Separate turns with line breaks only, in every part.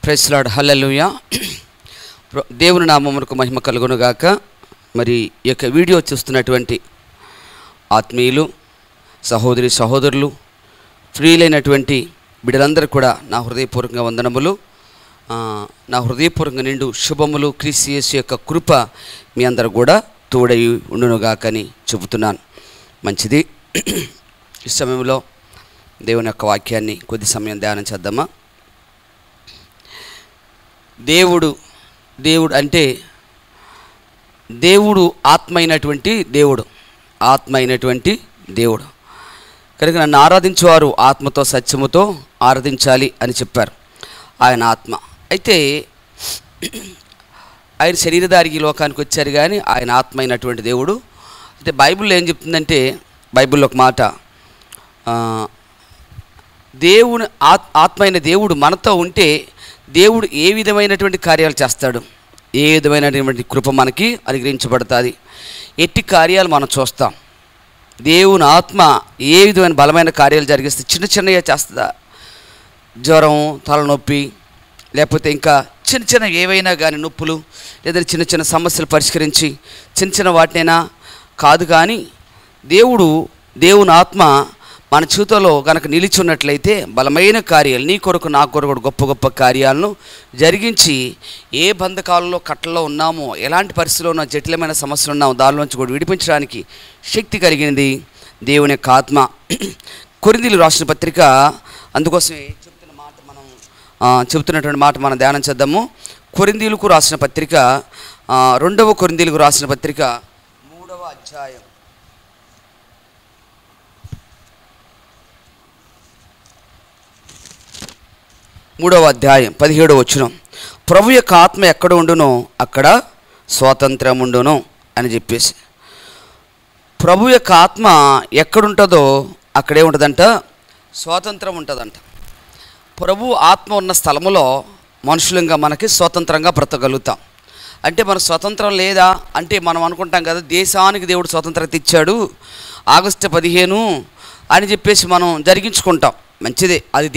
Praise lord, హల్లెలూయా. దేవుని నామమునకు మహిమ కలుగును గాక. మరి ఈ యొక్క వీడియో చూస్తున్నటువంటి ఆత్మీయులు, సహోదరి సహోదరులు, ప్రియులైనటువంటి బిడ్డలందరూ కూడా నా హృదయపూర్వకంగా వందనములు, నా హృదయపూర్వకంగా నిండు శుభములు. క్రీస్తు యేసు యొక్క కృప మీ అందరూ కూడా తోడై ఉండునుగాకని చెబుతున్నాను. మంచిది. ఈ సమయంలో దేవుని యొక్క వాక్యాన్ని కొద్ది సమయం ధ్యానం చేద్దామా. దేవుడు అంటే దేవుడు ఆత్మ అయినటువంటి దేవుడు కనుక నన్ను ఆరాధించేవారు ఆత్మతో సత్యముతో ఆరాధించాలి అని చెప్పారు. ఆయన ఆత్మ అయితే ఆయన శరీరధారికి లోకానికి వచ్చారు, కానీ ఆయన ఆత్మ అయినటువంటి దేవుడు. అయితే బైబిల్లో ఏం చెప్తుందంటే, బైబిల్లో ఒక మాట, దేవుని ఆత్మ అయిన దేవుడు మనతో ఉంటే దేవుడు ఏ విధమైనటువంటి కార్యాలు చేస్తాడు, ఏ విధమైనటువంటి కృప మనకి అనుగ్రహించబడుతుంది, ఎట్టి కార్యాలు మనం చూస్తాం. దేవుని ఆత్మ ఏ విధమైన బలమైన కార్యాలు జరిగిస్తే చిన్న చిన్నగా చేస్తుందా, జ్వరం, తలనొప్పి, లేకపోతే ఇంకా చిన్న చిన్న ఏవైనా కానీ నొప్పులు, లేదా చిన్న చిన్న సమస్యలు పరిష్కరించి చిన్న చిన్న వాటినైనా కాదు. కానీ దేవుని ఆత్మ మన జీవితంలో కనుక నిలిచి ఉన్నట్లయితే బలమైన కార్యాలు, నీ కొరకు నా కొరకు గొప్ప గొప్ప కార్యాలను జరిగించి, ఏ బంధకాలలో కట్టలో ఉన్నామో, ఎలాంటి పరిస్థితుల్లో ఉన్న జటిలమైన సమస్యలు ఉన్నామో దానిలోంచి కూడా విడిపించడానికి శక్తి కలిగినది దేవుని యొక్క ఆత్మ. కొరింథీయులకు రాసిన పత్రిక, అందుకోసమే చెబుతున్నటువంటి మాట మనం ధ్యానం చేద్దాము. కొరింథీయులకు రాసిన పత్రిక, 2వ కొరింథీయులకు రాసిన పత్రిక 3వ అధ్యాయం 17వ వచనం. ప్రభు యొక్క ఆత్మ ఎక్కడ ఉండునో అక్కడ స్వాతంత్రం ఉండును అని చెప్పేసి, ప్రభు యొక్క ఆత్మ ఎక్కడుంటుందో అక్కడే ఉంటుందంట, స్వాతంత్రం ఉంటుందంట. ప్రభు ఆత్మ ఉన్న స్థలములో మనుషులంగా మనకి స్వతంత్రంగా బ్రతకగలుగుతాం. అంటే మన స్వతంత్రం లేదా అంటే మనం అనుకుంటాం కదా, దేశానికి దేవుడు స్వతంత్రత ఇచ్చాడు ఆగస్టు 15 అని చెప్పేసి మనం జరిగించుకుంటాం. మంచిదే, అది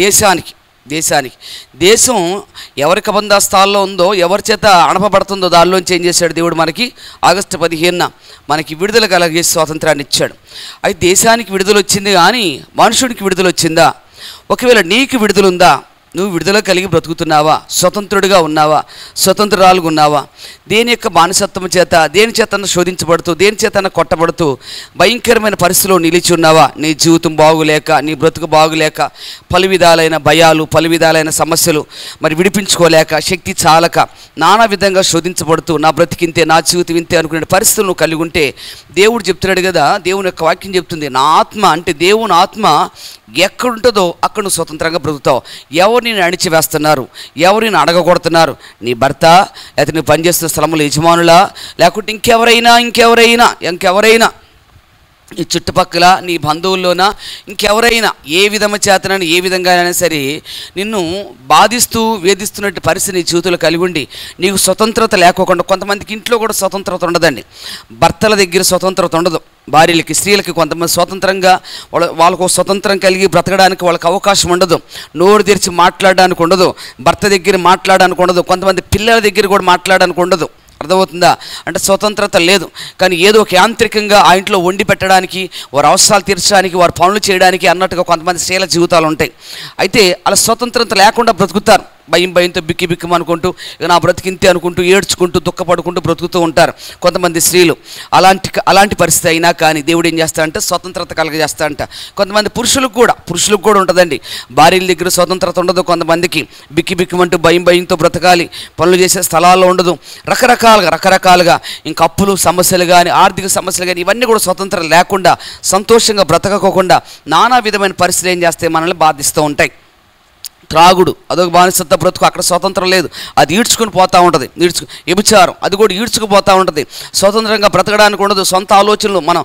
దేశం ఎవరి కబంధాస్థాల్లో ఉందో, ఎవరి చేత అణపబడుతుందో దానిలోంచి ఏం చేశాడు దేవుడు, మనకి ఆగస్టు 15 మనకి విడుదల కలిగే స్వాతంత్రాన్ని ఇచ్చాడు. అయితే దేశానికి విడుదల వచ్చింది, కానీ మనుషుడికి విడుదల వచ్చిందా? ఒకవేళ నీకు విడుదల ఉందా? నువ్వు విడుదల కలిగి బ్రతుకుతున్నావా? స్వతంత్రుడిగా ఉన్నావా? స్వతంత్రాలుగా ఉన్నావా? దేని యొక్క బానిసత్వం చేత, దేని చేతన శోధించబడుతూ, దేని చేతన కొట్టబడుతూ భయంకరమైన పరిస్థితిలో నిలిచి ఉన్నావా? నీ జీవితం బాగులేక, నీ బ్రతుకు బాగులేక, పలు విధాలైన భయాలు, పలు విధాలైన సమస్యలు మరి విడిపించుకోలేక, శక్తి చాలక, నానా విధంగా శోధించబడుతూ నా బ్రతికింతే, నా జీవితం ఇంతే అనుకునే పరిస్థితులు నువ్వు కలిగి ఉంటే దేవుడు చెప్తున్నాడు కదా, దేవుని యొక్క వాక్యం చెప్తుంది, నా ఆత్మ అంటే దేవుని ఆత్మ ఎక్కడుంటుందో అక్కడ నువ్వు స్వతంత్రంగా బ్రతుకుతావు. ఎవరు నేను అణిచివేస్తున్నారు, ఎవరు నేను అడగకొడుతున్నారు? నీ భర్త, లేకపోతే నువ్వు పనిచేస్తున్న స్థలంలో యజమానులా, లేకుంటే ఇంకెవరైనా నీ చుట్టుపక్కల, నీ బంధువుల్లోనా, ఇంకెవరైనా ఏ విధమ చేతనని, ఏ విధంగానైనా సరే నిన్ను బాధిస్తూ వేధిస్తున్నట్టు పరిస్థితి నీ జీవితంలో కలిగి ఉండి నీకు స్వతంత్రత లేకోకుండా, కొంతమందికి ఇంట్లో కూడా స్వతంత్రత ఉండదండి. భర్తల దగ్గర స్వతంత్రత ఉండదు, భార్యలకి, స్త్రీలకి కొంతమంది స్వతంత్రంగా వాళ్ళకు స్వతంత్రం కలిగి బ్రతకడానికి వాళ్ళకి అవకాశం ఉండదు. నోరు తెరిచి మాట్లాడడానికి ఉండదు, భర్త దగ్గర మాట్లాడడానికి ఉండదు, కొంతమంది పిల్లల దగ్గర కూడా మాట్లాడడానికి ఉండదు. అర్థమవుతుందా? అంటే స్వతంత్రత లేదు. కానీ ఏదో ఒక యాంత్రికంగా ఆ ఇంట్లో వండి పెట్టడానికి, వారి అవసరాలు తీర్చడానికి, వారి పనులు చేయడానికి అన్నట్టుగా కొంతమంది స్త్రీల జీవితాలు ఉంటాయి. అయితే అలా స్వతంత్రత లేకుండా బ్రతుకుతారు. భయంతో బిక్కిమనుకుంటూ, ఇక నా బ్రతికింతే అనుకుంటూ, ఏడ్చుకుంటూ, దుఃఖపడుకుంటూ బ్రతుకుతూ ఉంటారు కొంతమంది స్త్రీలు. అలాంటి పరిస్థితి అయినా కానీ దేవుడు ఏం చేస్తాడంటే స్వతంత్రత కలగజేస్తాడంట. కొంతమంది పురుషులకు కూడా ఉంటుందండి. భార్యల దగ్గర స్వతంత్రత ఉండదు, కొంతమందికి బిక్కిమంటూ భయంతో బ్రతకాలి, పనులు చేసే స్థలాల్లో ఉండదు. రకరకాలుగా ఇంకా అప్పులు సమస్యలు కానీ, ఆర్థిక సమస్యలు కానీ, ఇవన్నీ కూడా స్వతంత్రం లేకుండా, సంతోషంగా బ్రతకకోకుండా నానా విధమైన పరిస్థితులు ఏం చేస్తాయి, మనల్ని బాధిస్తూ ఉంటాయి. త్రాగుడు అదొక బానిసత్వ బ్రతుకు, అక్కడ స్వతంత్రం లేదు, అది ఈడ్చుకుని పోతూ ఉంటుంది. వ్యభిచారం అది కూడా ఈడ్చుకుపోతూ ఉంటుంది. స్వతంత్రంగా బ్రతకడానికి ఉండదు. సొంత ఆలోచనలు, మనం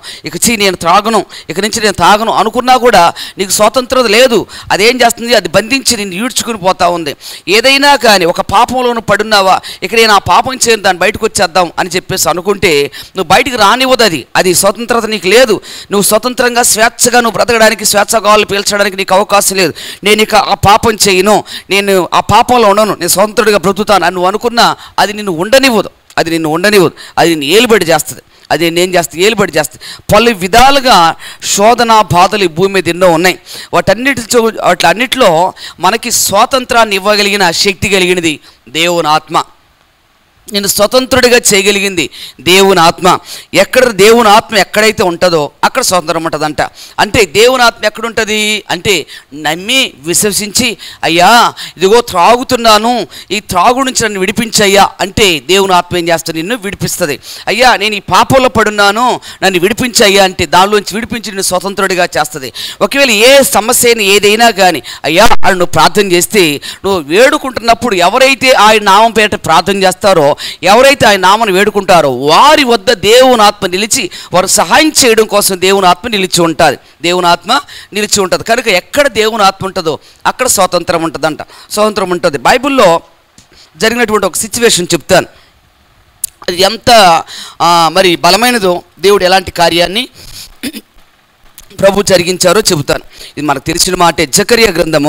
నేను త్రాగను, ఇక నుంచి నేను తాగను అనుకున్నా కూడా నీకు స్వతంత్రత లేదు. అదేం చేస్తుంది, అది బంధించి నిన్ను ఈడ్చుకుని పోతూ ఉంది. ఏదైనా కానీ ఒక పాపంలోనూ పడున్నావా, ఇక నేను ఆ పాపం చేయను, దాన్ని బయటకు వచ్చేద్దాం అని చెప్పేసి అనుకుంటే నువ్వు బయటికి రానివ్వదు. అది స్వతంత్రత నీకు లేదు. నువ్వు స్వతంత్రంగా స్వేచ్ఛగా నువ్వు బ్రతకడానికి, స్వేచ్ఛ గాలు పీల్చడానికి నీకు అవకాశం లేదు. నేను ఇక ఆ పాపం చేయను, చేయను, నేను ఆ పాపంలో ఉండను, నేను స్వతంత్రుడిగా బ్రతుకుతాను అని నువ్వు అనుకున్నా అది నిన్ను ఉండనివ్వదు. అది నిన్ను ఏలుబడి చేస్తుంది. అది నేను చేస్తే ఏలుబడి చేస్తుంది. పలు విధాలుగా శోధన బాధలు ఈ భూమి మీద ఎన్నో ఉన్నాయి. వాటన్నిటిలో మనకి స్వాతంత్రాన్ని ఇవ్వగలిగిన శక్తి కలిగినది దేవుని ఆత్మ. నేను స్వతంత్రుడిగా చేయగలిగింది దేవుని ఆత్మ. దేవుని ఆత్మ ఎక్కడైతే ఉంటుందో అక్కడ స్వతంత్రం ఉంటుందంట. అంటే దేవుని ఆత్మ ఎక్కడుంటుంది అంటే నమ్మి విశ్వసించి, అయ్యా ఇదిగో త్రాగుతున్నాను, ఈ త్రాగు నుంచి నన్ను విడిపించయ్యా అంటే దేవుని ఆత్మ ఏం చేస్తుంది, నిన్ను విడిపిస్తుంది. అయ్యా నేను ఈ పాపంలో పడున్నాను, నన్ను విడిపించయ్యా అంటే దానిలోంచి విడిపించి నిన్ను స్వతంత్రుడిగా చేస్తుంది. ఒకవేళ ఏ సమస్యని ఏదైనా కానీ అయ్యా అని నువ్వు ప్రార్థన చేస్తే, నువ్వు వేడుకుంటున్నప్పుడు ఎవరైతే ఆయన నామం పేరిట ప్రార్థన చేస్తారో, ఎవరైతే ఆయన నామను వేడుకుంటారో వారి వద్ద దేవుని ఆత్మ నిలిచి వారు సహాయం చేయడం కోసం దేవుని ఆత్మ నిలిచి ఉంటుంది. దేవుని ఆత్మ నిలిచి ఉంటుంది కనుక ఎక్కడ దేవుని ఆత్మ ఉంటుందో అక్కడ స్వాతంత్రం ఉంటుందంట. స్వాతంత్రం ఉంటుంది. బైబిల్లో జరిగినటువంటి ఒక సిచ్యువేషన్ చెప్తాను. అది ఎంత మరి బలమైనదో, దేవుడు ఎలాంటి కార్యాన్ని ప్రభు జరిగించారో చెబుతాను. ఇది మనకు తెలిసిన మాటే. జకరియా గ్రంథం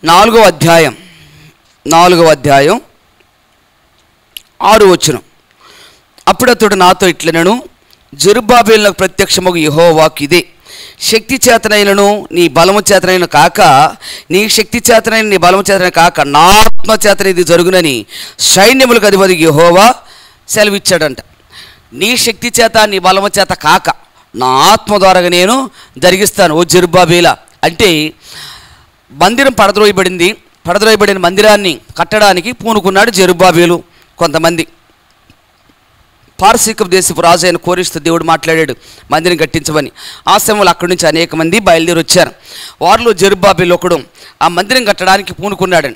4వ అధ్యాయం 6వ వచనం. అప్పుడు అతడు నాతో ఇట్లనెను, జెరుబ్బాబెలునకు ప్రత్యక్షమగు యెహోవా వాక్కు ఇదే, శక్తి చేతనైనను నీ బలము చేతనైన కాక, నీ శక్తి చేతనైన నీ బలము చేతనైన కాక నా ఆత్మ చేతన ఇది జరుగునని సైన్యములకు అధిపతి యెహోవా సెలవిచ్చాడంట. నీ శక్తి చేత నీ బలము చేత కాక నా ఆత్మ ద్వారా నేను జరిగిస్తాను ఓ జెరుబ్బాబెలా. అంటే మందిరం పడద్రోయబడిన మందిరాన్ని కట్టడానికి పూనుకున్నాడు జెరుబ్బాబెలు. కొంతమంది పారసీక దేశపు రాజు అయిన కోరెషుతో దేవుడు మాట్లాడాడు మందిరం కట్టించమని. ఆ సమయంలో అక్కడి నుంచి అనేక మంది బయలుదేరి వచ్చారు. వారిలో జెరుబ్బాబెలు ఒకడు ఆ మందిరం కట్టడానికి పూనుకున్నాడు.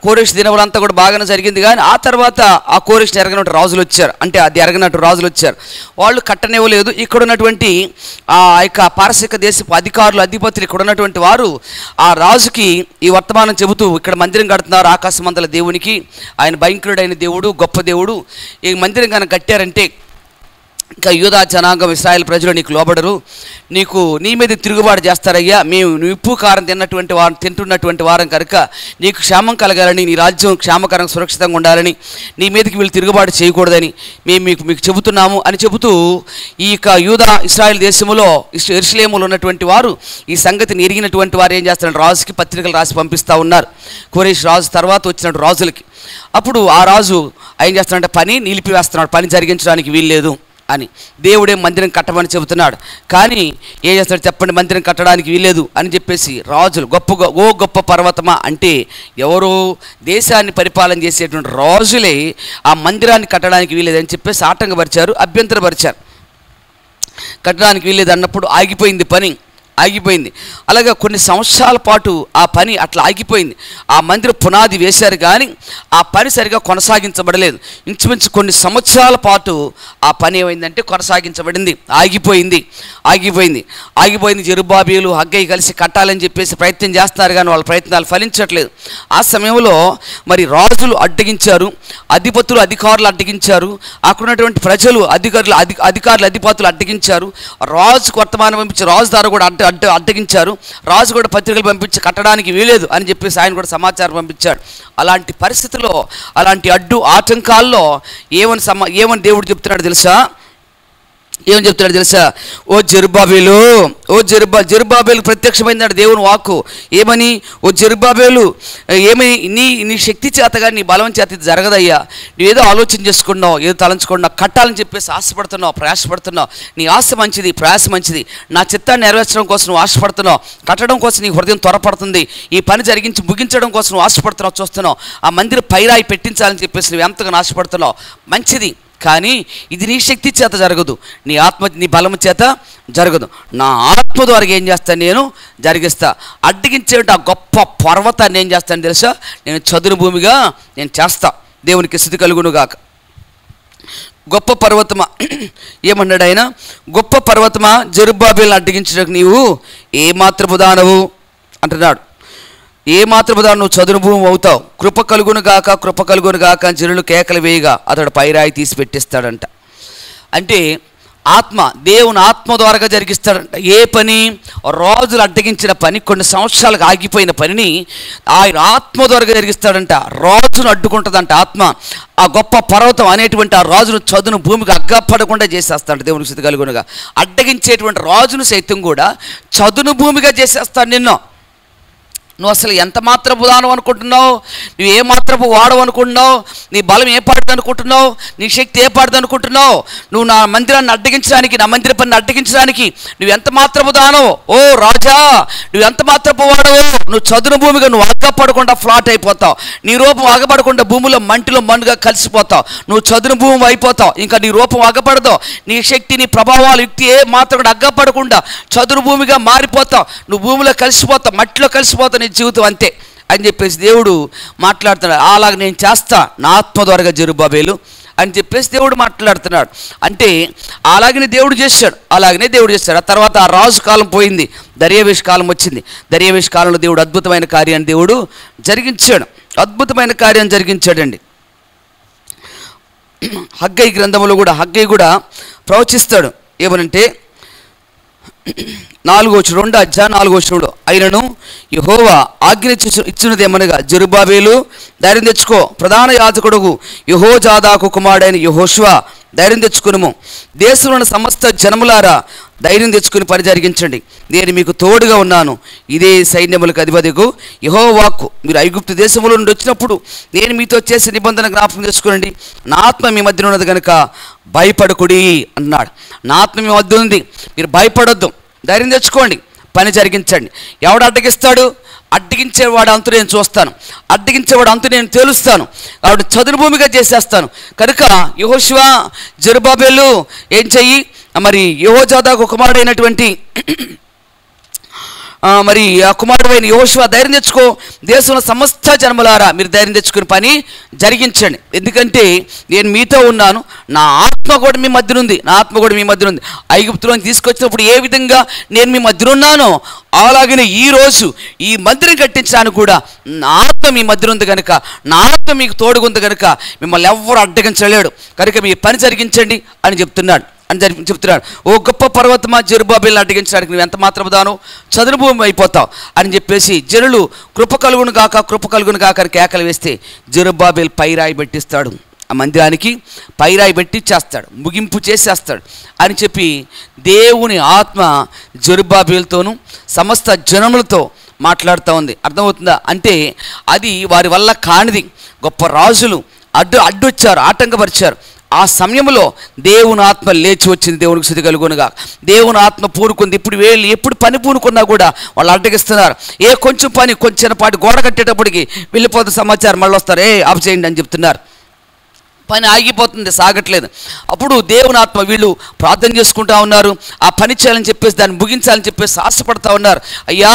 కోరెషు దినములంతా కూడా బాగానే జరిగింది. కానీ ఆ తర్వాత ఆ కోరెషుని ఎరగనట్టు రాజులు వచ్చారు. అంటే అది ఎరగనట్టు రాజులు వచ్చారు. వాళ్ళు కట్టనివ్వలేదు. ఇక్కడ ఉన్నటువంటి ఆ యొక్క పారసీక దేశపు అధిపతులు ఇక్కడ ఉన్నటువంటి వారు ఆ రాజుకి ఈ వర్తమానం చెబుతూ, ఇక్కడ మందిరం కడుతున్నారు ఆకాశమంతల దేవునికి, ఆయన భయంకరుడైన దేవుడు, గొప్ప దేవుడు, ఈ మందిరం కనుక కట్టారంటే ఇంకా యూదా జనాంగం ఇశ్రాయేల్ ప్రజలు నీకు లోబడరు, నీ మీద తిరుగుబాటు చేస్తారయ్యా, మేము ఉప్పు కారం తింటున్నటువంటి వారం కనుక నీకు క్షేమం కలగాలని, నీ రాజ్యం క్షేమకరంగా సురక్షితంగా ఉండాలని, నీ మీదకి వీళ్ళు తిరుగుబాటు చేయకూడదని మేము మీకు చెబుతున్నాము అని చెబుతూ, ఈ యొక్క యూదా ఇశ్రాయేల్ దేశంలో యెరూషలేములో ఉన్నటువంటి వారు ఈ సంగతిని ఎరిగినటువంటి వారు ఏం చేస్తారంటే రాజుకి పత్రికలు రాసి పంపిస్తూ ఉన్నారు. కోరెషు రాజు తర్వాత వచ్చినట్టు రాజులకి. అప్పుడు ఆ రాజు ఏం చేస్తాడంటే పని నిలిపివేస్తున్నాడు, పని జరిగించడానికి వీల్లేదు అని. దేవుడే మందిరం కట్టమని చెబుతున్నాడు. కానీ ఏం చేస్తాడు చెప్పండి, మందిరం కట్టడానికి వీలేదు అని చెప్పేసి రాజులు గొప్ప పర్వతమా అంటే ఎవరో దేశాన్ని పరిపాలన చేసేటువంటి రాజులే ఆ మందిరాన్ని కట్టడానికి వీలేదని చెప్పేసి ఆటంకపరిచారు, అభ్యంతరపరిచారు. కట్టడానికి వీలేదు అన్నప్పుడు ఆగిపోయింది. అలాగే కొన్ని సంవత్సరాల పాటు ఆ పని అట్లా ఆగిపోయింది. ఆ మందిర పునాది వేశారు కానీ ఆ పని సరిగా కొనసాగించబడలేదు. ఇంచుమించు కొన్ని సంవత్సరాల పాటు ఆ పని ఏమైందంటే కొనసాగించబడింది, ఆగిపోయింది. జెరుబ్బాబెలు హగ్గై కలిసి కట్టాలని చెప్పేసి ప్రయత్నం చేస్తున్నారు కానీ వాళ్ళ ప్రయత్నాలు ఫలించట్లేదు. ఆ సమయంలో మరి రాజులు అడ్డగించారు, అధికారులు అడ్డగించారు, అక్కడ ఉన్నటువంటి ప్రజలు అధిపతులు అడ్డగించారు. రాజుకు వర్తమానం పంపించి రాజు ద్వారా కూడా అడ్డగించారు. రాజు కూడా పత్రికలు పంపించి కట్టడానికి వీలేదు అని చెప్పేసి ఆయన కూడా సమాచారం పంపించాడు. అలాంటి పరిస్థితుల్లో, అలాంటి ఆటంకాల్లో ఏమని దేవుడు చెప్తున్నాడు తెలుసా? ఓ జెరుబ్బాబెలు ప్రత్యక్షమైందాడు దేవుని వాక్కు. ఏమని? ఓ జెరుబ్బాబెలు, ఏమని నీ శక్తి చేతగా నీ బలం చేత ఇది జరగదయ్యా. నువ్వేదో ఆలోచన చేసుకున్నావు, ఏదో తలంచుకున్నావు, కట్టాలని చెప్పేసి ఆశపడుతున్నావు, ప్రయాసపడుతున్నావు. నీ ఆశ మంచిది, ప్రయాస మంచిది. నా చిత్తాన్ని నెరవేర్చడం కోసం నువ్వు ఆశపడుతున్నావు, కట్టడం కోసం నీ హృదయం త్వరపడుతుంది, ఈ పని ముగించడం కోసం నువ్వు ఆశపడుతున్నావు, చూస్తున్నావు. ఆ మందిర పైరాయి పెట్టించాలని చెప్పేసి నువ్వు ఎంతగా ఆశపడుతున్నావు, మంచిది. కానీ ఇది నీ శక్తి చేత జరగదు, నీ బలము చేత జరగదు. నా ఆత్మ ద్వారా ఏం చేస్తాను, నేను జరిగిస్తా. అడ్డగించే ఆ గొప్ప పర్వతాన్ని ఏం చేస్తాను తెలుసా? నేను చదును భూమిగా నేను చేస్తా. దేవునికి స్తుతి కలుగునుగాక. గొప్ప పర్వతమా ఏమన్నాడు ఆయన? గొప్ప పర్వతమా, జెరుబ్బాబెలును అడ్డగించడానికి నీవు ఏమాత్రపు దానవు అంటున్నాడు. ఏమాత్రపు దాన్ని నువ్వు చదును భూమి అవుతావు. కృప కలుగును గాక జనులు కేకలు వేయగా అతడు పైరాయి తీసి పెట్టిస్తాడంట. అంటే ఆత్మ, దేవుని ఆత్మ ద్వారా జరిగిస్తాడంట. ఏ పని? రాజులు అడ్డగించిన పని, కొన్ని సంవత్సరాలకు ఆగిపోయిన పనిని ఆయన ఆత్మ ద్వారా జరిగిస్తాడంట. రాజును అడ్డుకుంటుందంట ఆత్మ. ఆ గొప్ప పర్వతం అనేటువంటి ఆ రాజును చదును భూమికి అగ్గపడకుండా చేసేస్తాడు. దేవునికి స్థితి కలుగునుగా. అడ్డగించేటువంటి రాజును సైతం కూడా చదును భూమిగా చేసేస్తాడు నిన్ను. నువ్వు అసలు ఎంత మాత్రపు దానం అనుకుంటున్నావు? నువ్వు ఏ మాత్రపు వాడవు అనుకుంటున్నావు? నీ బలం ఏ పాడుతుంది అనుకుంటున్నావు? నీ శక్తి ఏ పాడుతుంది అనుకుంటున్నావు? నువ్వు నా మందిరాన్ని అడ్డగించడానికి, నా మందిర పనిని అడ్డగించడానికి నువ్వు ఎంత మాత్రపు దానవు? ఓ రాజా, నువ్వు ఎంత మాత్రపు వాడవు? నువ్వు చదును భూమిగా నువ్వు అగ్గపడకుండా ఫ్లాట్ అయిపోతావు. నీ రూపం అగపడకుండా భూమిలో మంటిలో మన్నుగా కలిసిపోతావు. నువ్వు చదును భూమి అయిపోతావు. ఇంకా నీ రూపం అగపడదు. నీ శక్తి, నీ ప్రభావాలు, యుక్తి ఏ మాత్రం కూడా అగ్గపడకుండా చదును భూమిగా మారిపోతావు. నువ్వు భూమిలో కలిసిపోతావు, మట్టిలో కలిసిపోతావు. జీవితం అంతే అని చెప్పేసి దేవుడు మాట్లాడుతున్నాడు. అలాగ నేను చేస్తా నా ఆత్మ ద్వారా జెరుబ్బాబెలు అని చెప్పేసి దేవుడు మాట్లాడుతున్నాడు. అంటే అలాగనే దేవుడు చేశాడు. ఆ తర్వాత ఆ రాజు కాలం పోయింది, దర్యావేషు కాలం వచ్చింది. దర్యావేషు కాలంలో దేవుడు అద్భుతమైన కార్యాన్ని దేవుడు జరిగించాడండి. హగ్గయి గ్రంథంలో కూడా హగ్గయి కూడా ప్రవచిస్తాడు. ఏమనంటే 4:2 అయినను యెహోవా ఆజ్ఞ ఇచ్చినదేమనగా, జెరుబ్బాబెలు ధైర్యం తెచ్చుకో, ప్రధాన యాజకుడుగు యెహోజాదాకు కుమారుడైన యెహోషువ ధైర్యం తెచ్చుకునుము, దేశంలోని సమస్త జనములారా ధైర్యం తెచ్చుకుని పని జరిగించండి, నేను మీకు తోడుగా ఉన్నాను. ఇదే సైన్యములకు అధిపతికు యెహోవా వాక్కు. మీరు ఐగుప్తు దేశంలో నుండి వచ్చినప్పుడు నేను మీతో చేసే నిబంధన జ్ఞాపకం చేసుకోండి. నా ఆత్మ మీ మధ్య ఉన్నది కనుక భయపడకుడి అన్నాడు. నా ఆత్మ మీ మధ్య ఉంది, మీరు భయపడొద్దు, ధైర్యం తెచ్చుకోండి, పని జరిగించండి. ఎవడు అడ్డగిస్తాడు? అడ్డగించేవాడు అంతు నేను చూస్తాను, అడ్డగించేవాడు అంతు నేను తేలుస్తాను. కాబట్టి చదును భూమిగా చేసేస్తాను. కనుక యెహోషువ, జెరుబ్బాబెలు ఏం చెయ్యి? మరి యెహోజాదాకు కుమారుడైనటువంటి మరి ఆ కుమారుడైన యెహోషువ ధైర్యం తెచ్చుకో, దేశంలో సమస్త జనములారా మీరు ధైర్యం తెచ్చుకుని పని జరిగించండి. ఎందుకంటే నేను మీతో ఉన్నాను, నా ఆత్మ కూడా మీ మధ్య ఉంది. ఐగుప్తులోని తీసుకొచ్చినప్పుడు ఏ విధంగా నేను మీ మధ్య ఉన్నానో అలాగనే ఈరోజు ఈ మందిరం కట్టించడానికి కూడా నా ఆత్మ మీ మధ్య ఉంది కనుక, నా ఆత్మ మీకు తోడుగుంది కనుక మిమ్మల్ని ఎవ్వరు అడ్డగించలేడు. కనుక మీ పని జరిగించండి అని చెప్తున్నాడు. ఓ గొప్ప పర్వతమా, జెరుబ్బాబెలు అడ్డగించడానికి నువ్వు ఎంత మాత్రం దాను చదును భూమి అయిపోతావు అని చెప్పేసి జనులు కృప కలుగును గాక అని కేకలు వేస్తే జెరుబ్బాబెలు పైరాయి పెట్టిస్తాడు. ఆ మందిరానికి పైరాయి పెట్టిచ్చేస్తాడు, ముగింపు చేసేస్తాడు అని చెప్పి దేవుని ఆత్మ జెరుబ్బాబెలుతోనూ సమస్త జనములతో మాట్లాడుతూ ఉంది. అర్థమవుతుందా? అంటే అది వారి వల్ల కానిది. గొప్ప రాజులు అడ్డొచ్చారు, ఆటంకపరిచారు. ఆ సమయంలో దేవుని ఆత్మ లేచి వచ్చింది. దేవునికి స్థుతి కలుగునుగా. దేవుని ఆత్మ పూనుకుంది. ఇప్పుడు ఎప్పుడు పని పూనుకున్నా కూడా వాళ్ళు అడ్డగిస్తున్నారు. కొంచెం పని, కొంచెం చిన్నపాటి గోడ కట్టేటప్పటికి వెళ్ళిపోతే సమాచారం మళ్ళీ వస్తారు, ఆఫ్ చేయండి అని చెప్తున్నారు. పని ఆగిపోతుంది, సాగట్లేదు. అప్పుడు దేవుని ఆత్మ వీళ్ళు ప్రార్థన చేసుకుంటా ఉన్నారు. ఆ పని చేయాలని చెప్పేసి, దాన్ని ముగించాలని చెప్పేసి ఆశపడతా ఉన్నారు. అయ్యా,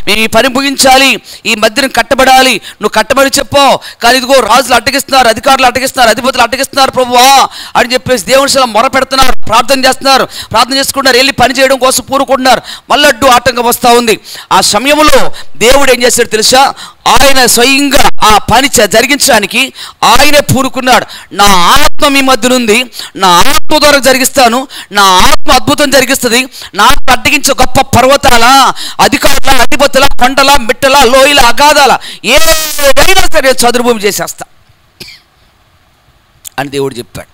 మేము ఈ పని ముగించాలి, ఈ మందిరం కట్టబడాలి, నువ్వు కట్టబడి చెప్పో. కానీ ఇదిగో రాజులు అడ్డగిస్తున్నారు, అధికారులు అడ్డగిస్తున్నారు, అధిపతులు అడ్డగిస్తున్నారు ప్రభువా అని చెప్పేసి దేవుని శిల మొర పెడుతున్నారు, ప్రార్థన చేసుకుంటున్నారు, వెళ్ళి పని చేయడం కోసం పూనుకుంటున్నారు. మళ్ళీ అడ్డు ఆటంకం వస్తూ ఉంది. ఆ సమయంలో దేవుడు ఏం చేశాడు తెలుసా? ఆయన స్వయంగా ఆ పని జరిగించడానికి ఆయనే పూనుకున్నాడు. నా ఆత్మ మీ మధ్యనుంది, నా ఆత్మ ద్వారా జరిగిస్తాను, నా ఆత్మ అద్భుతం జరిగిస్తుంది. నాకు అడ్డగించే గొప్ప పర్వతాల, అధికారుల, అధిపతుల, కొండల, మిట్టల, లోయల, అగాధాల ఏదైనా సరే చదును భూమి చేసేస్తా అని దేవుడు చెప్పాడు.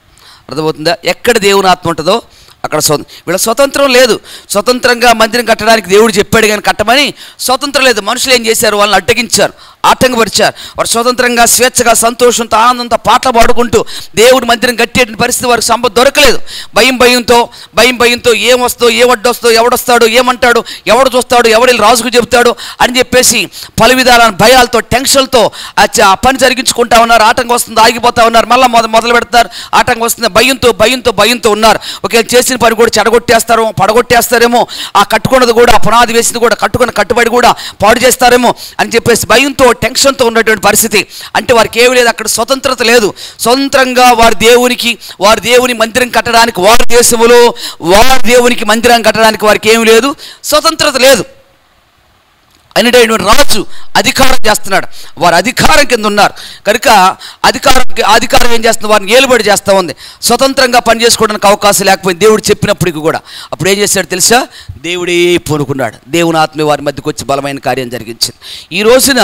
అర్థమవుతుందా? ఎక్కడ దేవుని ఆత్మ ఉంటుందో అక్కడ వీళ్ళ స్వతంత్రం లేదు. స్వతంత్రంగా మందిరం కట్టడానికి దేవుడు చెప్పాడు కానీ కట్టమని స్వతంత్రం లేదు. మనుషులు ఏం చేశారు? వాళ్ళని అడ్డగించారు, ఆటంకపరిచారు. వారు స్వతంత్రంగా, స్వేచ్ఛగా, సంతోషంతో, ఆనందంతో పాటలు పాడుకుంటూ దేవుడి మందిరం కట్టే పరిస్థితి వారికి సంపద దొరకలేదు. భయంతో ఏమొస్తో, ఏవడ్డొస్తో, ఎవడొస్తాడు, ఏమంటాడు, ఎవడు చూస్తాడు, ఎవడు రాజుకు చెబుతాడు అని చెప్పేసి పలు విధాల భయాలతో, టెన్షన్లతో ఆ పని జరిగించుకుంటా ఉన్నారు. ఆటంకం వస్తుంది, ఆగిపోతా ఉన్నారు, మళ్ళీ మొదలు పెడతారు. ఆటంకం వస్తుంది, భయంతో ఉన్నారు. ఒకే చేసిన పని కూడా పడగొట్టేస్తారేమో, ఆ కట్టుకున్నది కూడా, పునాది వేసింది కూడా, కట్టుకున్న కట్టుబడి కూడా పాడు చేస్తారేమో అని చెప్పేసి భయంతో, టెన్షన్తో ఉన్నటువంటి పరిస్థితి. అంటే వారికి ఏమి లేదు, అక్కడ స్వతంత్రత లేదు. స్వతంత్రంగా వారి దేవుని మందిరం కట్టడానికి, వారి దేశంలో వారి దేవునికి మందిరం కట్టడానికి వారికి ఏమి లేదు, స్వతంత్రత లేదు. అనేటటువంటి రాజు అధికారం చేస్తున్నాడు. వారు అధికారం కింద ఉన్నారు కనుక అధికారం ఏం చేస్తుంది, వారిని ఏలుబడి చేస్తూ ఉంది. స్వతంత్రంగా పనిచేసుకోవడానికి అవకాశం లేకపోయింది దేవుడు చెప్పినప్పటికీ కూడా. అప్పుడు ఏం చేశాడు తెలుసా, దేవుడే పూనుకున్నాడు. దేవుని ఆత్మ వారి మధ్యకు వచ్చి బలమైన కార్యం జరిగించింది. ఈ రోజున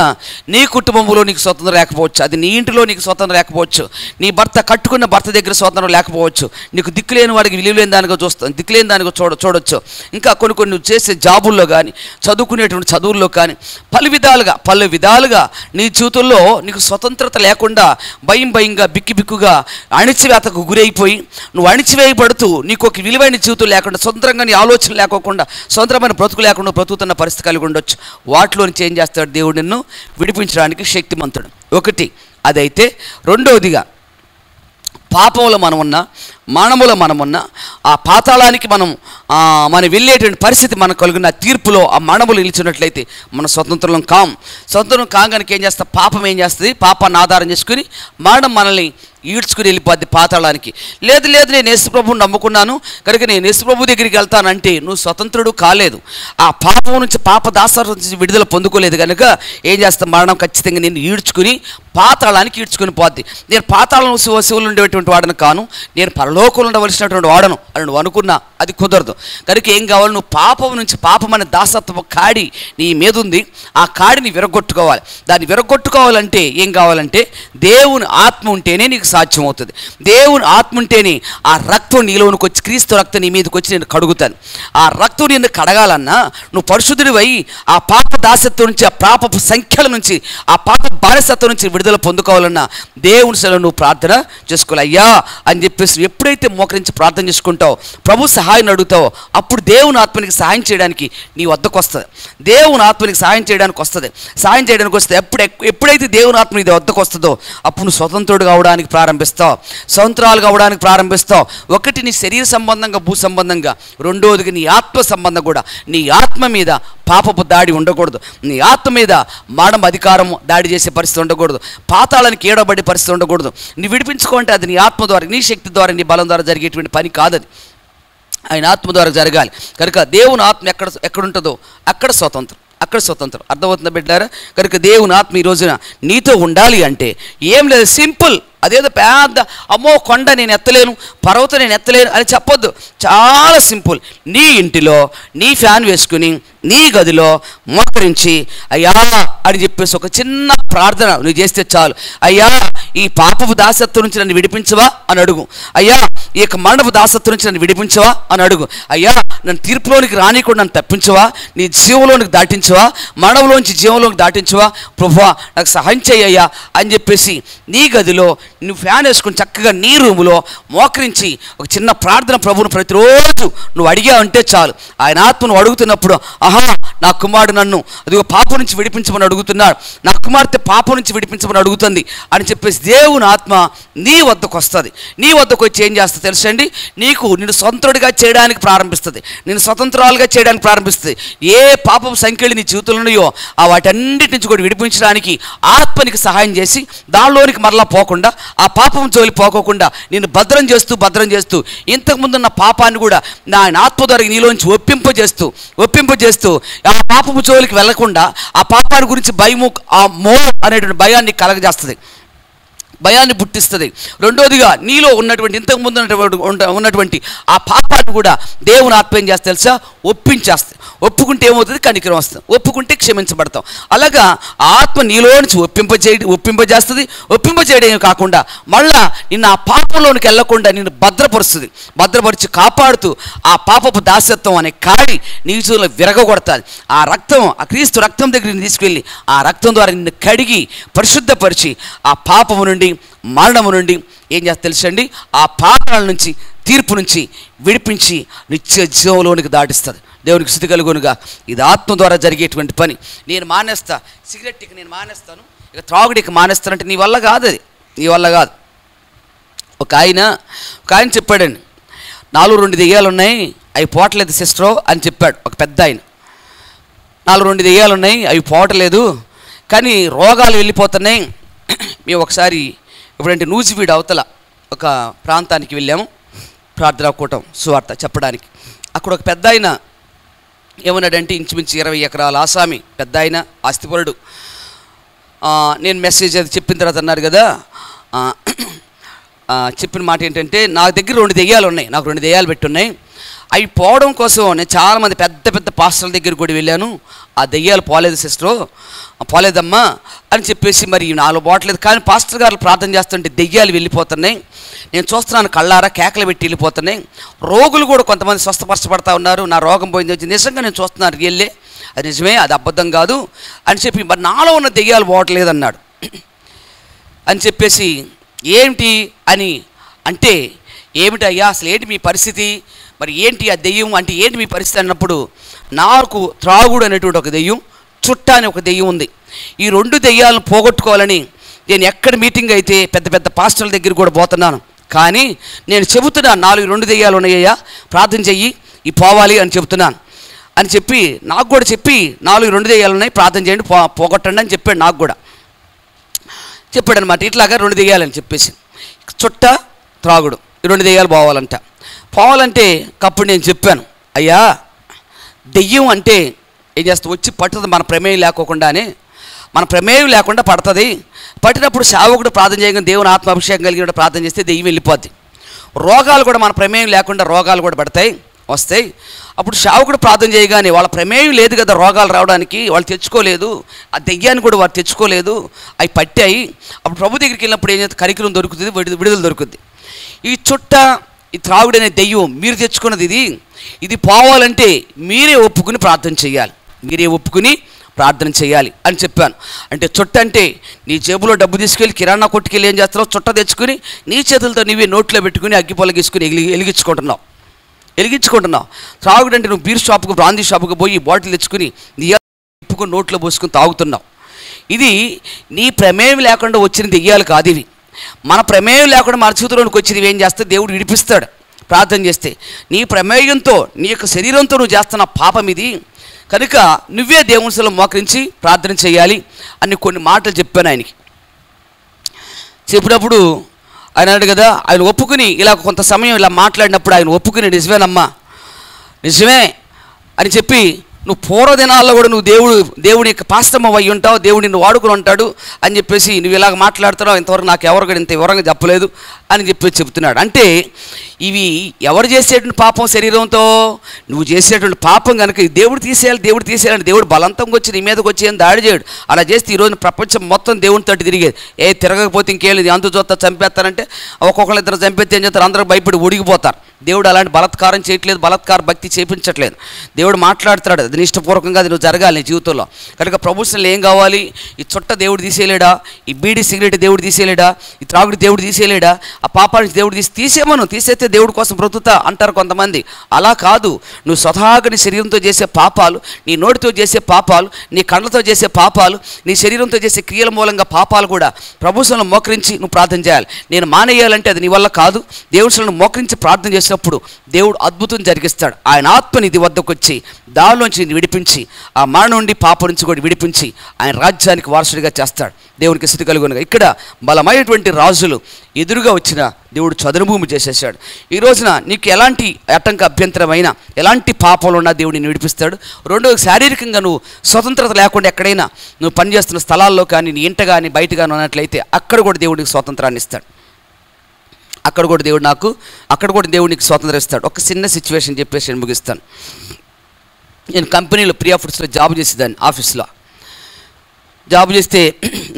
నీ కుటుంబంలో నీకు స్వతంత్రం లేకపోవచ్చు, అది నీ ఇంటిలో నీకు స్వతంత్రం లేకపోవచ్చు, నీ భర్త కట్టుకున్న భర్త దగ్గర స్వతంత్రం లేకపోవచ్చు, నీకు దిక్కులేని వాడికి విలువలేని దానిగా చూస్తాను, దిక్కులేని దానిగా చూడొచ్చు. ఇంకా కొన్ని నువ్వు చేసే జాబుల్లో కానీ, చదువుకునేటువంటి చదువుల్లో కానీ, పలు విధాలుగా నీ జీవితంలో నీకు స్వతంత్రత లేకుండా భయంగా బిక్కుగా అణిచివేతకు గురైపోయి నువ్వు అణిచివేయబడుతూ నీకు ఒక విలువైన జీవితం లేకుండా, స్వతంత్రంగా నీ ఆలోచన లేకోకుండా, స్వతంత్రమైన బ్రతుకు లేకుండా బ్రతుకుతున్న పరిస్థితి కలిగి ఉండొచ్చు. వాటిలో నుంచి ఏం చేస్తాడు దేవుడు, నిన్ను విడిపించడానికి శక్తిమంతుడు. ఒకటి అదైతే. రెండవదిగా పాపంలో మనమున్నా, మరణములో మనమున్నా, ఆ పాతాళానికి మనం వెళ్ళేటువంటి పరిస్థితి మనకు కలిగిన తీర్పులో ఆ మరణములు నిలిచినట్లయితే మనం స్వతంత్రం కాగానికి ఏం చేస్తా, పాపం ఏం చేస్తుంది, పాపాన్ని ఆధారం చేసుకుని మరణం మనల్ని ఈడ్చుకుని వెళ్ళిపోద్ది పాతాళానికి. లేదు నేను యేసుప్రభువుని నమ్ముకున్నాను కనుక నేను యేసుప్రభు దగ్గరికి వెళ్తానంటే నువ్వు స్వతంత్రుడు కాలేదు. ఆ పాపం నుంచి, పాప దాసత్వం నుంచి విడుదల పొందుకోలేదు కనుక ఏం చేస్తా, మరణం ఖచ్చితంగా నేను ఈడ్చుకుని పాతాళానికి ఈడ్చుకుని పోద్ది. నేను పాతాళం శివులు ఉండేటువంటి వాడను కాను, నేను పరలోకంలో ఉండవలసినటువంటి వాడను అని నువ్వు అనుకున్నా అది కుదరదు. కనుక ఏం కావాలి, నువ్వు పాపం నుంచి, పాపం అనే దాసత్వ కాడి నీ మీద ఉంది, ఆ కాడిని విరగొట్టుకోవాలి. దాన్ని విరగొట్టుకోవాలంటే ఏం కావాలంటే దేవుని ఆత్మ ఉంటేనే నీకు సాధ్యమవుతుంది. దేవుని ఆత్మ ఉంటేనే ఆ రక్తం నీలోనికి వచ్చి, క్రీస్తు రక్తం నీ మీదకి వచ్చి నేను కడుగుతాను. ఆ రక్తం నిన్ను కడగాలన్నా నువ్వు పరిశుద్ధుడివై ఆ పాప దాసత్వం నుంచి, ఆ పాప సంఖ్యల నుంచి, ఆ పాప బానిసత్వం నుంచి విడుదల పొందుకోవాలన్నా దేవుని సెలవు నువ్వు ప్రార్థన చేసుకోవాలి. అయ్యా అని చెప్పేసి ఎప్పుడైతే మోకరించి ప్రార్థన చేసుకుంటావో, ప్రభు సహాయం అడుగుతావో, అప్పుడు దేవుని ఆత్మనికి సహాయం చేయడానికి నీ వద్దకు వస్తుంది. దేవుని ఆత్మనికి సహాయం చేయడానికి వస్తుంది. ఎప్పుడైతే దేవుని ఆత్మ నీ వద్దకు వస్తుందో అప్పుడు నువ్వు స్వతంత్రుడు కావడానికి ప్రారంభిస్తావు, స్వతంత్రాలు కావడానికి ప్రారంభిస్తావు. ఒకటి నీ శరీర సంబంధంగా, భూ సంబంధంగా. రెండోదిగా నీ ఆత్మ సంబంధం కూడా. నీ ఆత్మ మీద పాపపు దాడి ఉండకూడదు, నీ ఆత్మ మీద మరణం అధికారం దాడి చేసే పరిస్థితి ఉండకూడదు, పాతాళానికి ఏడబడే పరిస్థితి ఉండకూడదు. నీ విడిపించుకుంటే అది నీ ఆత్మ ద్వారా, నీ శక్తి ద్వారా, నీ బలం ద్వారా జరిగేటువంటి పని కాదది, ఆయన ఆత్మ ద్వారా జరగాలి. కనుక దేవుని ఆత్మ ఎక్కడుంటుందో అక్కడ స్వతంత్రం. అర్థమవుతుందా బిడ్డారా? కనుక దేవుని ఆత్మ ఈ రోజున నీతో ఉండాలి అంటే ఏం లేదు, సింపుల్. అదేదో పెద్ద అమ్మో కొండ నేను ఎత్తలేను, పర్వతం నేను ఎత్తలేను అని చెప్పొద్దు. చాలా సింపుల్. నీ ఇంటిలో నీ ఫ్యాన్ వేసుకుని నీ గదిలో మోకరించి అయ్యా అని చెప్పేసి ఒక చిన్న ప్రార్థన నువ్వు చేస్తే చాలు. అయ్యా ఈ పాపపు దాసత్వం నుంచి నన్ను విడిపించవా అని అడుగు. అయ్యా ఈ యొక్క మరణపు దాసత్వం నుంచి నన్ను విడిపించవా అని అడుగు. అయ్యా నన్ను తీర్పులోనికి రానికుండా నన్ను తప్పించవా, నీ జీవంలోనికి దాటించవా, మరణంలోంచి జీవంలోకి దాటించవా, ప్రభువా నాకు సహాయం చేయ్యా అని చెప్పేసి నీ గదిలో నువ్వు ఫ్యాన్ వేసుకుని చక్కగా నీ రూములో మోకరించి ఒక చిన్న ప్రార్థన ప్రభువును ప్రతిరోజు నువ్వు అడిగావంటే చాలు. ఆయన ఆత్మ నువ్వు అడుగుతున్నప్పుడు, ఆహా నా కుమారుడు నన్ను అదిగో పాపం నుంచి విడిపించమని అడుగుతున్నాడు, నా కుమార్తె పాపం నుంచి విడిపించమని అడుగుతుంది అని చెప్పేసి దేవుని ఆత్మ నీ వద్దకు వస్తుంది. నీ వద్దకు వచ్చి ఏం చేస్తుంది తెలుసండి, నిన్ను స్వతంత్రుడిగా చేయడానికి ప్రారంభిస్తుంది, నిన్ను స్వతంత్రాలుగా చేయడానికి ప్రారంభిస్తుంది. ఏ పాపం సంఖ్యలు నీ జీవితంలో ఉన్నాయో ఆ వాటన్నిటి నుంచి కూడా విడిపించడానికి ఆత్మనికి సహాయం చేసి దానిలోనికి మరలా పోకుండా, ఆ పాపం జోలి పోకోకుండా నిన్ను భద్రం చేస్తూ ఇంతకుముందున్న పాపాన్ని కూడా ఆయన ఆత్మ ద్వారా నీలోంచి ఒప్పింపజేస్తూ ఆ పాపపు జోలికి వెళ్లకుండా ఆ పాపాన్ని గురించి భయము, ఆ అనేటువంటి భయాన్ని కలగజేస్తుంది, భయాన్ని పుట్టిస్తుంది. రెండోదిగా నీలో ఉన్నటువంటి ఇంతకుముందు ఉన్నటువంటి ఆ పాపాన్ని కూడా దేవుని ఆత్మ ఏం చేస్తే తెలుసా, ఒప్పించేస్తుంది. ఒప్పుకుంటే ఏమవుతుంది, కనికరం వస్తుంది. ఒప్పుకుంటే క్షమించబడతాం. అలాగా ఆత్మ నీలో నుంచి ఒప్పింపజేస్తుంది. ఒప్పింపజేయడం కాకుండా మళ్ళా నిన్ను ఆ పాపంలోనికి వెళ్లకుండా నిన్ను భద్రపరిచి కాపాడుతూ ఆ పాపపు దాసత్వం అనే కాడి నీ జీవితంలో విరగొడతాది. ఆ రక్తం, ఆ క్రీస్తు రక్తం దగ్గరికి తీసుకెళ్ళి ఆ రక్తం ద్వారా నిన్ను కడిగి పరిశుద్ధపరిచి ఆ పాపము నుండి, మరణము నుండి ఏం చేస్తా తెలుసండి, ఆ పాపాల నుంచి, తీర్పు నుంచి విడిపించి నిత్య జీవంలోనికి దాటిస్తుంది. దేవునికి స్తుతి కలుగునుగా. ఇది ఆత్మ ద్వారా జరిగేటువంటి పని. నేను మానేస్తా, సిగరెట్ ఇక నేను మానేస్తాను, ఇక త్రాగుడికి మానేస్తానంటే నీ వల్ల కాదు, అది నీ వల్ల కాదు. ఒక ఆయన చెప్పాడండి, 4 దెయ్యాలు ఉన్నాయి అవి పోవట్లేదు సిస్టరో అని చెప్పాడు ఒక పెద్ద ఆయన. 4 దెయ్యాలు ఉన్నాయి అవి పోవట్లేదు కానీ రోగాలు వెళ్ళిపోతున్నాయి. మేము ఒకసారి ఎప్పుడంటే నూజివీడు అవతల ఒక ప్రాంతానికి వెళ్ళాము ప్రార్థనా కూటం సువార్త చెప్పడానికి. అక్కడ ఒక పెద్ద ఆయన ఏమన్నాడంటే ఇంచుమించు 20 ఎకరాల ఆసామి, పెద్ద ఆయన, ఆస్తిపరుడు. నేను మెసేజ్ అది చెప్పిన తర్వాత అన్నారు కదా, చెప్పిన మాట ఏంటంటే, నా దగ్గర 2 దెయ్యాలు ఉన్నాయి, నాకు 2 దెయ్యాలు పెట్టున్నాయి. అవి పోవడం కోసం నేను చాలామంది పెద్ద పెద్ద పాస్టర్ల దగ్గర కూడా వెళ్ళాను. ఆ దెయ్యాలు పోలేదు సిస్టరు, పోలేదమ్మా అని చెప్పేసి మరి నాలో పోవట్లేదు. కానీ పాస్టర్ గారు ప్రార్థన చేస్తుంటే దెయ్యాలు వెళ్ళిపోతున్నాయి, నేను చూస్తున్నాను కళ్ళారా, కేకలు పెట్టి వెళ్ళిపోతున్నాయి. రోగులు కూడా కొంతమంది స్వస్థపరచబడతా ఉన్నారు, నా రోగం పోయింది నిజంగా నేను చూస్తున్నాను, రియల్లే అది నిజమే, అది అబద్ధం కాదు అని చెప్పి, మరి నాలో ఉన్న దెయ్యాలు పోవట్లేదు అన్నాడు. అని చెప్పేసి ఏంటి అని అంటే, ఏమిటయ్యా అసలు ఏంటి మీ పరిస్థితి, మరి ఏంటి ఆ దెయ్యం అంటే ఏంటి మీ పరిస్థితి అన్నప్పుడు, నాకు త్రాగుడు అనేటువంటి ఒక దెయ్యం, చుట్ట అని ఒక దెయ్యం ఉంది. ఈ 2 దెయ్యాలను పోగొట్టుకోవాలని నేను ఎక్కడ మీటింగ్ అయితే పెద్ద పెద్ద పాస్టర్ల దగ్గర కూడా పోతున్నాను. కానీ నేను చెబుతున్నా 2 దెయ్యాలు ఉన్నాయ్యా, ప్రార్థన చెయ్యి, ఈ పోవాలి అని చెబుతున్నాను అని చెప్పి నాకు కూడా చెప్పి 2 దెయ్యాలు ఉన్నాయి, ప్రార్థన చేయండి, పోగొట్టండి అని చెప్పాడు. నాకు కూడా చెప్పాడు అనమాట. ఇట్లాగా 2 దెయ్యాలని చెప్పేసి, చుట్ట, త్రాగుడు, ఈ 2 దెయ్యాలు పోవాలంటే అప్పుడు నేను చెప్పాను, అయ్యా దెయ్యం అంటే ఏం చేస్తా, వచ్చి పట్టుతుంది మన ప్రమేయం లేకోకుండానే, మన ప్రమేయం లేకుండా పడుతుంది. పట్టినప్పుడు సేవకుడు ప్రార్థన చేయగానే దేవుని ఆత్మాభిషేకం కలిగిన ప్రార్థన చేస్తే దెయ్యం వెళ్ళిపోద్ది. రోగాలు కూడా మన ప్రమేయం లేకుండా రోగాలు కూడా వస్తాయి. అప్పుడు సేవకుడు ప్రార్థన చేయగానే వాళ్ళ ప్రమేయం లేదు కదా రోగాలు రావడానికి, వాళ్ళు తెచ్చుకోలేదు, ఆ దెయ్యాన్ని కూడా వారు తెచ్చుకోలేదు, అవి పట్టాయి. అప్పుడు ప్రభు దగ్గరికి వెళ్ళినప్పుడు ఏం చేస్తే కరికరం దొరుకుతుంది, విడుదల దొరుకుతుంది. ఈ చుట్ట, ఈ త్రాగుడనే దెయ్యం మీరు తెచ్చుకున్నది ఇది పోవాలంటే మీరే ఒప్పుకుని ప్రార్థన చేయాలి అని చెప్పాను. అంటే చుట్ట అంటే నీ జేబులో డబ్బు తీసుకెళ్ళి కిరాణా కొట్టుకెళ్ళి ఏం చేస్తున్నావు, చుట్ట తెచ్చుకుని నీ చేతులతో నీవే నోట్లో పెట్టుకుని అగ్గి పొలగేసుకుని వెలిగించుకుంటున్నావు. త్రాగుడు అంటే నువ్వు బీర్ షాపుకు, బ్రాందీ షాపుకు పోయి బాటిల్ తెచ్చుకుని నీ తిప్పుకుని నోట్లో పోసుకుని తాగుతున్నావు. ఇది నీ ప్రమేయం లేకుండా వచ్చిన దెయ్యాలు కాదు ఇవి. మన ప్రమేయం లేకుండా మన చేతిలోనికి వచ్చినవి ఏం చేస్తే దేవుడు విడిపిస్తాడు ప్రార్థన చేస్తే. నీ ప్రమేయంతో, నీ యొక్క శరీరంతో నువ్వు చేస్తున్న పాపం ఇది కనుక నువ్వే దేవునిలో మోకరించి ప్రార్థన చేయాలి అని కొన్ని మాటలు చెప్పాను ఆయనకి. చెప్పినప్పుడు ఆయన అన్నాడు కదా, ఆయన ఒప్పుకుని ఇలా కొంత సమయం ఇలా మాట్లాడినప్పుడు ఆయన ఒప్పుకుని నిజమేనమ్మా, నిజమే అని చెప్పి, నువ్వు పూర్వదినాల్లో కూడా నువ్వు దేవుని యొక్క పాస్టమ్మ అయ్యి ఉంటావు, దేవుడు నిన్ను వాడుకుని ఉంటాడు అని చెప్పేసి నువ్వు ఇలాగ మాట్లాడుతున్నావు, ఇంతవరకు నాకు ఎవరు కూడా ఇంత వివరంగా చెప్పలేదు అని చెప్పి చెప్తున్నాడు. అంటే ఇవి ఎవరు చేసేటువంటి పాపం శరీరంతో, నువ్వు చేసేటువంటి పాపం కనుక దేవుడు తీసేయాలని దేవుడు బలవంతంగా వచ్చి నీ మీదకి వచ్చి ఏం దాడి చేయడు. అలా చేస్తే ఈరోజు ప్రపంచం మొత్తం దేవుని తోటి తిరిగేది. తిరగకపోతే ఇంకేం లేదు, అంత చూస్తా చంపేస్తానంటే ఒక్కొక్కరిద్దరు చంపేస్తే ఏం చేస్తారు, అందరూ భయపడి ఉడిగిపోతారు. దేవుడు అలాంటి బలత్కారం చేయట్లేదు, బలత్కార భక్తి చేయించట్లేదు. దేవుడు మాట్లాడుతున్నాడు, అది ఇష్టపూర్వకంగా అది నువ్వు జరగాలి నీ జీవితంలో. కనుక ప్రభుత్వంలో ఏం కావాలి, ఈ చుట్ట దేవుడు తీసేయలేడా, ఈ బీడీ సిగరెట్ దేవుడు తీసేయలేడా, ఈ త్రాగుడు దేవుడు తీసేయలేడా, ఆ పాపాన్ని దేవుడు తీసేమను, తీసేస్తే దేవుడి కోసం బ్రతుకుతా అంటారు కొంతమంది. అలా కాదు, నువ్వు స్వతహాగా నీ శరీరంతో చేసే పాపాలు, నీ నోటితో చేసే పాపాలు, నీ కళ్ళతో చేసే పాపాలు, నీ శరీరంతో చేసే క్రియల మూలంగా పాపాలు కూడా ప్రభుత్వంలో మోకరించి నువ్వు ప్రార్థన చేయాలి. నేను మానేయాలంటే అది నీ వల్ల కాదు. దేవుడిని మోకరించి ప్రార్థన చేసినప్పుడు దేవుడు అద్భుతం జరిగిస్తాడు. ఆయన ఆత్మ నీ వద్దకు వచ్చి దానిలోంచి విడిపించి, ఆ మరణం నుండి పాపం నుంచి కూడా విడిపించి ఆయన రాజ్యానికి వారసుడిగా చేస్తాడు. దేవునికి స్థితి కలుగునుగా. ఇక్కడ బలమైనటువంటి రాజులు ఎదురుగా వచ్చిన దేవుడు చదునుభూమి చేసేసాడు. ఈ రోజున నీకు ఎలాంటి ఆటంక అభ్యంతరమైన ఎలాంటి పాపంలో ఉన్నా దేవుడు నిన్ను విడిపిస్తాడు. రెండోది, శారీరకంగా నువ్వు స్వతంత్రత లేకుండా ఎక్కడైనా నువ్వు పనిచేస్తున్న స్థలాల్లో కానీ, నీ ఇంట కానీ బయట కానీ ఉన్నట్లయితే అక్కడ కూడా దేవుడికి స్వాతంత్రాన్ని ఇస్తాడు. అక్కడ కూడా దేవుడు నీకు స్వాతంత్రం ఇస్తాడు. ఒక చిన్న సిచ్యువేషన్ చెప్పేసి నేను ముగిస్తాను. నేను కంపెనీలో ప్రియా ఫుడ్స్లో జాబ్ చేసేదాన్ని. ఆఫీస్లో జాబ్ చేస్తే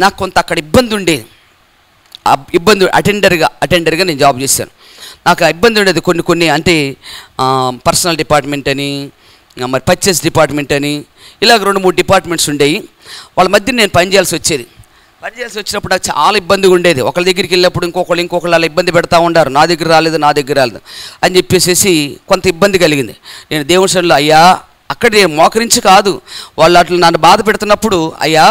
నాకు కొంత అక్కడ ఇబ్బంది ఉండేది. ఆ ఇబ్బంది అటెండర్గా నేను జాబ్ చేశాను. నాకు ఆ ఇబ్బంది ఉండేది కొన్ని అంటే పర్సనల్ డిపార్ట్మెంట్ అని, మరి పర్చేస్ డిపార్ట్మెంట్ అని, ఇలాగ 2-3 డిపార్ట్మెంట్స్ ఉండేవి. వాళ్ళ మధ్య నేను పనిచేయాల్సి వచ్చినప్పుడు నాకు చాలా ఇబ్బందిగా ఉండేది. ఒకళ్ళ దగ్గరికి వెళ్ళినప్పుడు ఇంకొకళ్ళు అలా ఇబ్బంది పెడతా ఉండారు, నా దగ్గర రాలేదు అని చెప్పేసి కొంత ఇబ్బంది కలిగింది. నేను దేవుని సన్నిధిలో, అయ్యా అక్కడ నేను మోకరించి కాదు, వాళ్ళు అట్లా నన్ను బాధ పెడుతున్నప్పుడు, అయ్యా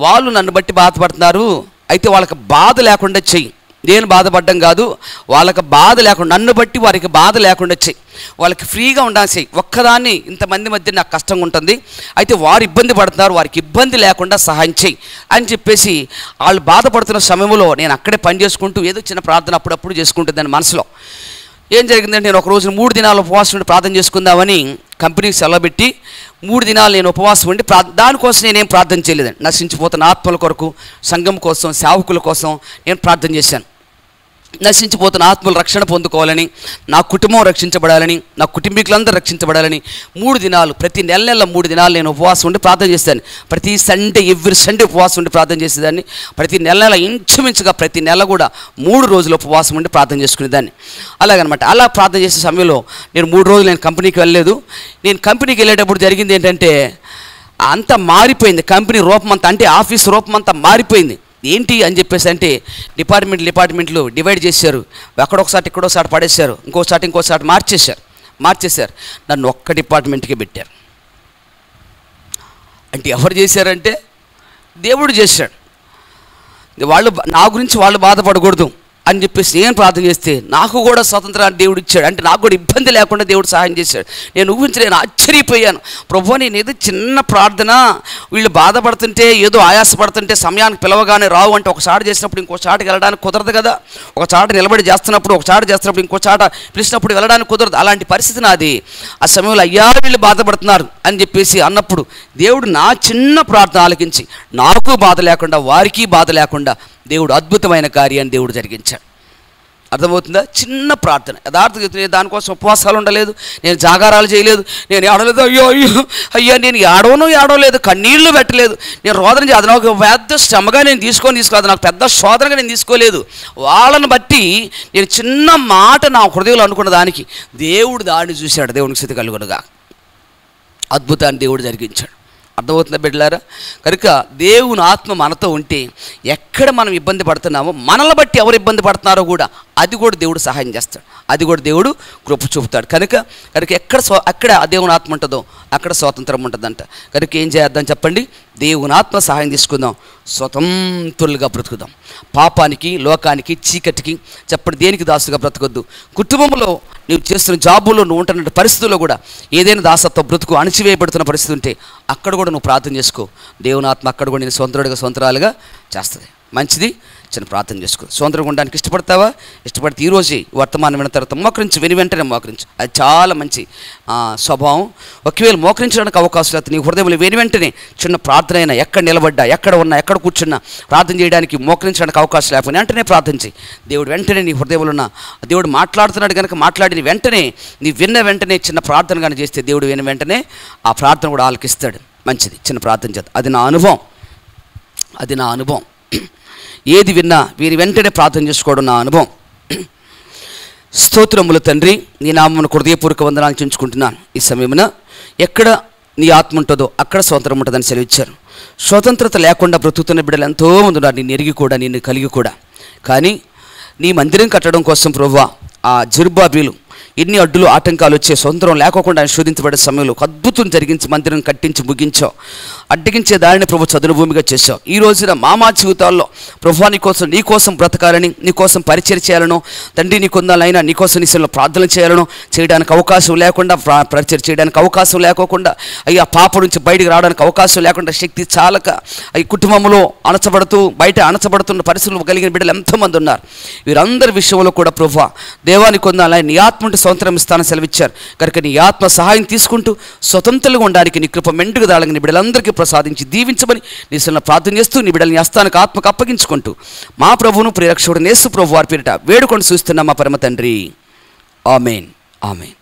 వాళ్ళు నన్ను బట్టి బాధపడుతున్నారు, అయితే వాళ్ళకి బాధ లేకుండా చెయ్యి. నేను బాధపడ్డం కాదు, వాళ్ళకి బాధ లేకుండా, నన్ను బట్టి వారికి బాధ లేకుండా చెయ్యి, వాళ్ళకి ఫ్రీగా ఉండాలి చెయ్యి. ఒక్కదాన్ని ఇంతమంది మధ్య నాకు కష్టంగా ఉంటుంది, అయితే వారు ఇబ్బంది పడుతున్నారు, వారికి ఇబ్బంది లేకుండా సహాయం చెయ్యి అని చెప్పేసి వాళ్ళు బాధపడుతున్న సమయంలో నేను అక్కడే పని చేసుకుంటూ ఏదో చిన్న ప్రార్థన అప్పుడప్పుడు చేసుకుంటుందని మనసులో. ఏం జరిగిందంటే, నేను ఒక రోజు 3 దినాలు ఉపవాసం ఉండి ప్రార్థన చేసుకుందామని కంపెనీకి సెలవు పెట్టి 3 దినాలు నేను ఉపవాసం ఉండి దానికోసం నేనేం ప్రార్థన చేయలేదండి. నశించిపోతున్న ఆత్మల కొరకు, సంఘం కోసం, సేవకుల కోసం నేను ప్రార్థన చేశాను. నశించిపోతున్న ఆత్మలు రక్షణ పొందుకోవాలని, నా కుటుంబం రక్షించబడాలని, నా కుటుంబీకులందరూ రక్షించబడాలని 3 దినాలు, ప్రతి నెల 3 దినాలు నేను ఉపవాసం ఉండి ప్రార్థన చేస్తాను. ప్రతి సండే, ఎవ్రీ సండే ఉపవాసం ఉండి ప్రార్థన చేసేదాన్ని. ప్రతి నెల ఇంచుమించుగా ప్రతి నెల కూడా 3 రోజులు ఉపవాసం ఉండి ప్రార్థన చేసుకునేదాన్ని. అలాగనమాట. అలా ప్రార్థన చేసే సమయంలో నేను 3 రోజులు నేను కంపెనీకి వెళ్ళలేదు. నేను కంపెనీకి వెళ్ళేటప్పుడు జరిగింది ఏంటంటే, అంతా మారిపోయింది. కంపెనీ రూపం అంతా, అంటే ఆఫీస్ రూపం అంతా మారిపోయింది. ఏంటి అని చెప్పేసి అంటే, డిపార్ట్మెంట్లు డివైడ్ చేశారు. అక్కడొకసారి ఇక్కడొకసారి పడేశారు, ఇంకోసారి మార్చేశారు. నన్ను ఒక్క డిపార్ట్మెంట్కి పెట్టారు. అంటే ఎవరు చేశారంటే దేవుడు చేశాడు. వాళ్ళు నా గురించి వాళ్ళు బాధపడకూడదు అని చెప్పేసి నేను ప్రార్థన చేస్తే నాకు కూడా స్వతంత్రాన్ని దేవుడు ఇచ్చాడు. అంటే నాకు కూడా ఇబ్బంది లేకుండా దేవుడు సహాయం చేశాడు. నేను నేను ఆశ్చర్యపోయాను. ప్రభువా, నేను ఏదో చిన్న ప్రార్థన, వీళ్ళు బాధపడుతుంటే, ఏదో ఆయాసపడుతుంటే సమయానికి పిలవగానే రావు అంటే, ఒక చాట చేసినప్పుడు ఇంకో చాటకి వెళ్ళడానికి కుదరదు కదా. ఒక చాట నిలబడి చేస్తున్నప్పుడు, ఒక చాట చేస్తున్నప్పుడు ఇంకో చాట పిలిచినప్పుడు వెళ్ళడానికి కుదరదు. అలాంటి పరిస్థితి నాది. ఆ సమయంలో అయ్యా వీళ్ళు బాధపడుతున్నారు అని చెప్పేసి అన్నప్పుడు దేవుడు నా చిన్న ప్రార్థన ఆలకించి నాకు బాధ లేకుండా, వారికి బాధ లేకుండా దేవుడు అద్భుతమైన కార్యాన్ని దేవుడు జరిగించాడు. అర్థమవుతుందా? చిన్న ప్రార్థన. యథార్థంగా నేను దానికోసం ఉపవాసాలు ఉండలేదు, నేను జాగారాలు చేయలేదు, నేను ఏడలేదు. అయ్యా నేను ఏడవలేదు, కన్నీళ్లు పెట్టలేదు, నేను రోదన చేయదు. నాకు పెద్ద శ్రమగా నేను తీసుకోదు, నాకు పెద్ద శోధనగా నేను తీసుకోలేదు. వాళ్ళని బట్టి నేను చిన్న మాట నా హృదయంలో అనుకున్న దానికి దేవుడు దాన్ని చూశాడు. దేవునికి స్థితి కలుగునుగా అద్భుతాన్ని దేవుడు జరిగించాడు. అర్థమవుతుందా బిడ్డలారా? కనుక దేవుని ఆత్మ మనతో ఉంటే ఎక్కడ మనం ఇబ్బంది పడుతున్నామో, మనల్ని బట్టి ఎవరు ఇబ్బంది పడుతున్నారో కూడా అది కూడా దేవుడు సహాయం చేస్తాడు, అది కూడా దేవుడు కృప చూపుతాడు. కనుక ఎక్కడ ఆ దేవుని ఆత్మ ఉంటుందో అక్కడ స్వాతంత్రం ఉంటుందంట. కనుక ఏం చేద్దాం చెప్పండి? దేవుని ఆత్మ సహాయం తీసుకుందాం, స్వతంత్రులుగా బ్రతుకుదాం. పాపానికి, లోకానికి, చీకటికి చెప్పండి దేనికి దాసుగా బ్రతకొద్దు. కుటుంబంలో నువ్వు చేస్తున్న జాబులో నువ్వు ఉంటున్న పరిస్థితుల్లో కూడా ఏదైనా దాసత్వ బ్రతుకు అణచివేయబడుతున్న పరిస్థితి ఉంటే అక్కడ కూడా నువ్వు ప్రార్థన చేసుకో. దేవుని ఆత్మ అక్కడ కూడా నేను స్వంతరాలుగా చేస్తుంది. మంచిది. చిన్న ప్రార్థన చేసుకో. స్వంతంగా ఉండడానికి ఇష్టపడతావా? ఇష్టపడితే ఈరోజే వర్తమానం విన్న తర్వాత మోకరించి, వెంటనే మోకరించు. అది చాలా మంచి స్వభావం. ఒకవేళ మోకరించడానికి అవకాశం లేదు, నీ హృదయంలో వెంటనే చిన్న ప్రార్థన అయినా, ఎక్కడ నిలబడ్డా, ఎక్కడ ఉన్నా, ఎక్కడ కూర్చున్నా ప్రార్థన చేయడానికి మోకరించడానికి అవకాశం లేకపోయినా వెంటనే ప్రార్థన చేయి. దేవుడు వెంటనే నీ హృదయంలో ఉన్న దేవుడు మాట్లాడుతున్నాడు కనుక మాట్లాడిన వెంటనే, నీ విన్న వెంటనే చిన్న ప్రార్థన కానీ చేస్తే దేవుడు విన్న వెంటనే ఆ ప్రార్థన కూడా ఆలకిస్తాడు. మంచిది. చిన్న ప్రార్థన చేద్దాం. అది నా అనుభవం. ఏది విన్నా వీరి వెంటనే ప్రార్థన చేసుకోవడం నా అనుభవం. స్తోత్రములు తండ్రి, నీ నామమున హృదయపూర్వక వందనాలు చెల్లించుకుంటున్నాను. ఈ సమయమున ఎక్కడ నీ ఆత్మ ఉంటుందో అక్కడ స్వతంత్రం ఉంటుందని సెలవిచ్చారు. స్వతంత్రత లేకుండా బ్రతుకుతున్న బిడ్డలు ఎంతోమంది ఉన్నారు, నిన్ను ఎరిగి కూడా, నిన్ను కలిగి కూడా. కానీ నీ మందిరం కట్టడం కోసం ప్రభువా, ఆ జెరుబ్బాబెలు ఎన్ని అడ్డులు, ఆటంకాలు వచ్చే స్వతంత్రం లేకోకుండా ఆయన శోధించబడే సమయంలో ఒక అద్భుతం జరిగించి మందిరం కట్టించి ముగించావు. అడ్డగించే దారిని ప్రభు చదును భూమిగా చేశావు. ఈ రోజున మా జీవితాల్లో ప్రభు నీ కోసం బ్రతకాలని, నీ కోసం పరిచయం చేయాలనో తండ్రి, నీ కొందాలైనా నీ కోసం నీ ప్రార్థన చేయాలనో చేయడానికి అవకాశం లేకుండా, పరిచయం చేయడానికి అవకాశం లేకోకుండా, అయ్యా పాప నుంచి బయటికి రావడానికి అవకాశం లేకుండా, శక్తి చాలక ఈ కుటుంబంలో బయట అణచబడుతున్న పరిస్థితులు కలిగిన బిడ్డలు ఎంతోమంది ఉన్నారు. వీరందరి విషయంలో కూడా ప్రభు దేవాని కొందాలని నీ ఆత్మ స్వతంత్రం ఇస్తానని సెలవిచ్చారు కనుక నీ ఆత్మ సహాయం తీసుకుంటూ స్వతంత్రంగా ఉండడానికి నీ కృప మెండుగా దాళని నీ బిడ్డలందరికీ ప్రసాదించి దీవించమని నీ ప్రార్థన చేస్తూ నీ బిడ్డలని హస్తానికి ఆత్మకు అప్పగించుకుంటూ మా ప్రభువును ప్రియరక్షకుడు యేసు ప్రభు వారి పేరిట వేడుకొని చూస్తున్నా మా పరమ తండ్రి. ఆమేన్. ఆమేన్.